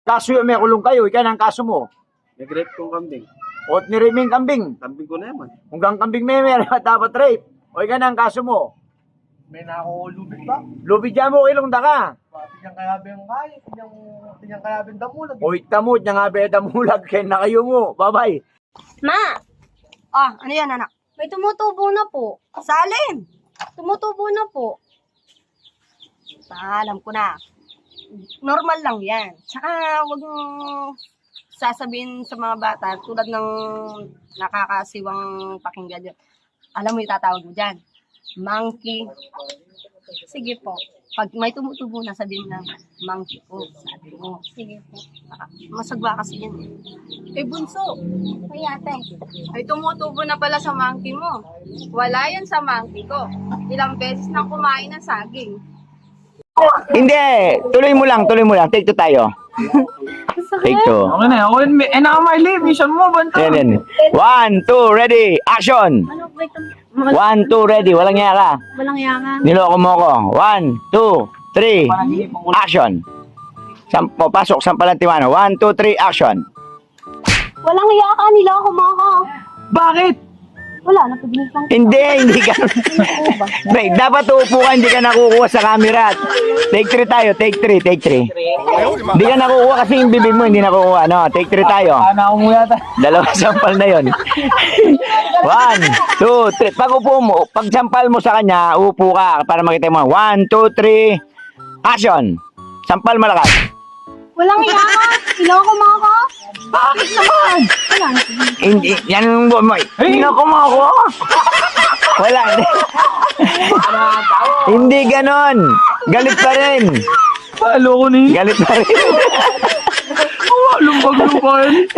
Kaso yung may kulong kayo, ikaw ang kaso mo. Nag-rape kong kambing. Ot ni Riming kambing. Kambing ko na yaman. Hanggang kambing may dapat rape. O ikaw ang kaso mo. May nakulubit ba? Lubid dyan mo, ilong da ka. Tinyang kaya ba yung kaya? Tinyang kaya ba yung damulag? O itamot, niya nga beda mulag, kaya na kayo mo. Bye-bye. Ma! Ah, ano yan, anak? May tumutubo na po. Salim! Tumutubo na po. Alam ko na. Normal lang yan. Tsaka, huwag mong sasabihin sa mga bata, tulad ng nakakasiwang pakinggan yun. Alam mo yung tatawag mo dyan. Monkey. Sige po. Pag may tumutubo na, sabihin na, monkey po. Sabi mo. Sige po. Masagwa kasi yan. Eh, bunso. Ay, ate. Ay, tumutubo na pala sa monkey mo. Wala yan sa monkey ko. Ilang beses nang kumain ng saging. Hindi, tuloy mo lang. Take two tayo. Take two. Okay na, okay na. Eh, nakamali. Mission mo, banto. Yan. 1, 2, ready, action! Ano ba ito? 1, 2, ready, walang niya ka. Walang yaman. Niloko mo ko. 1, 2, 3, action! Pasok, sampalan tiwano. 1, 2, 3, action! Walang yakan nila ako mga. Bakit? Wala, napagnipan ko. Hindi ka. Break, dapat uupo ka, hindi ka nakukuha sa camera. Take 3 tayo, take 3. Hindi ka nakukuha kasi yung bibig mo, hindi nakukuha. No, take 3 tayo. Ano ako mo yata? Dalawang sampal na yon. 1, 2, 3. Pag upo mo, pag sampal mo sa kanya, upo ka para makita mo. 1, 2, 3, action! Sampal malakas. Walang yakan. Niloko mo ako. Bakit naman? Wala. Hindi, yan mo. Hinako mo ako. Wala. Hindi ganon. Galit pa rin. Palo ko na yun. Galit pa rin. Lumbag-lumbag.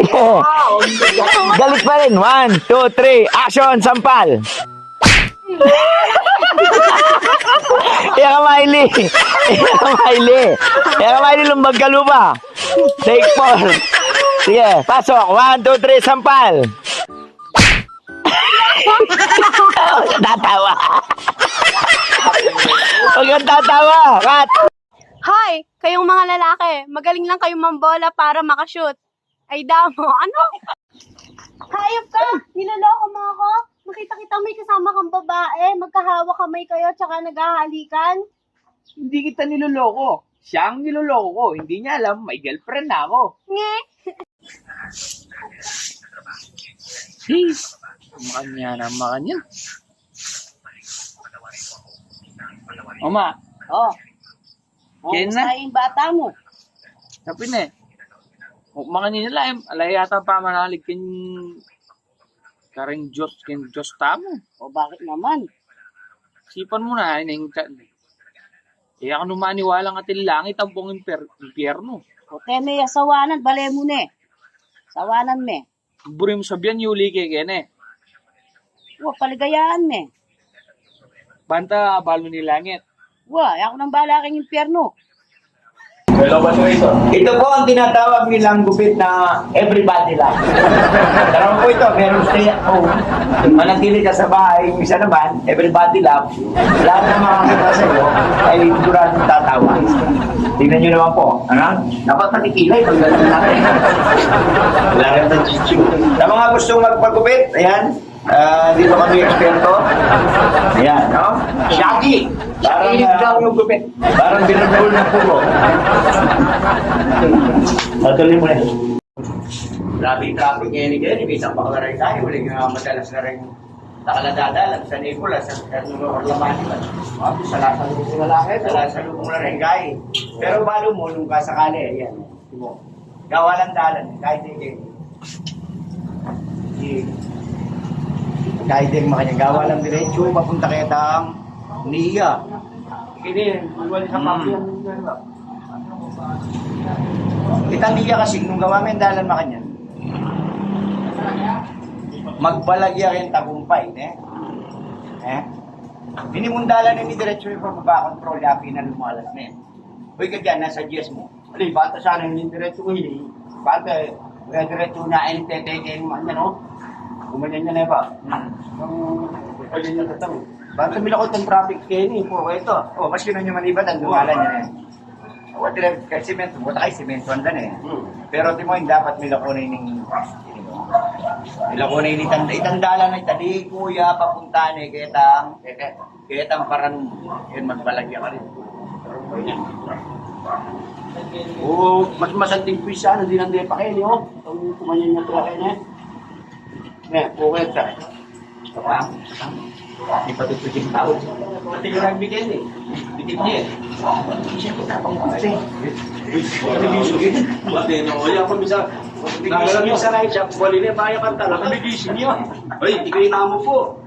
Galit pa rin. 1, 2, 3, action! Sampal! Ika Miley! Lumbag ka lupa! Take 4! Sige, pasok! 1, 2, 3, sampal! Tatawa! Huwag kang tatawa! Cut! Hoy, kayong mga lalaki, magaling lang kayong mambola para makashoot. Ay damo, ano? Hayop ka! Niloloko mo ako? Nakita kita may kasama kang babae, magkahawak kamay kayo, tsaka naghahalikan. Hindi kita niloloko. Siya ang niloloko ko. Hindi niya alam, may girlfriend na ako. Nge! Makanya. Oma. Oh. Kaya na. Sa yung bata mo. Sabi na eh. Makanya nila eh. Alay yata pa manalig karing Diyos tamo. O bakit naman? Sipan mo na, inahingka. Kaya ka numaniwala nga langit ang buong impyerno. O teme sawanan, bale mo ne. Sawanan me. Buri mo sabihan, yuli kay kene. O paligayaan me. Banta, balo ni langit. Wa, ako nang bala kang impyerno. Ito po ang tinatawag nilang gupit na everybody life. Dalawa po ito, meron stay at home. Manatili ka sa bahay, yung isa naman, everybody love. Lahat ng mga kita sa iyo ay duradong tatawa. Tingnan nyo naman po. Ano? Dapat nakikilay pag gano'n natin. Wala rin ng chichu. Sa mga gustong magpagupit, ayan. Dito kami eksperto. Ayan, no? Shaggy! Parang yung gupit. Parang binabul ng pugo. Patuloy mo na. Grabe yung traffic ngayon ni Glenn. May isang pakaray tayo. Wala nga madalas na rin nakaladadalan sa Nicola, sa Orlamani. Sa lasalubong na lang. Sa lasalubong na rin guy. Pero balo mo nung kasakali. Ayan. Gawalan dalan. Kahit hindi. Kahit din makanya gawa lang diretso, papunta kaya tang Nia. Kini, wala sa papiyan. Itang Nia kasi nung gawa may dalan makanya. Magbalagya rin tagumpay, Minimundalan ni diretso yung pababa control yapi na lumalas na yan. Uy kagyan, nasa GS mo. Alay, bata sana yung diretso ko yun. Bata, diretso na ay teteke yung mga, no? Kumanyan niya na ba? Pwede niya katang. Bakit milakot ng traffic kayo ni? Puro ito. Oh, mas yun ang yung manibat, ang dumalan niya na yan. Wala lang, kasi semento, wala kayo semento ang dan eh. Pero di mo yung dapat milakunin ng milakunin ni tanda, itandala na itali, kuya, papuntahan eh, kaya tang parang yun magbalagya ka rin. Oo, mas masanting pisa, hindi nandiyan pa kayo, no? Kung kumanyan niya ito kayo na. Okay, sa. Di patutusin tao. Pati ko lang bigyan eh. Bigyan niya eh. Siya ko tapang kasi. Pati na kaya ako bisa. Nagalang yung saray siya, wali na yung kaya kanta. Nakabigising niya. Ay, di kayo namo po.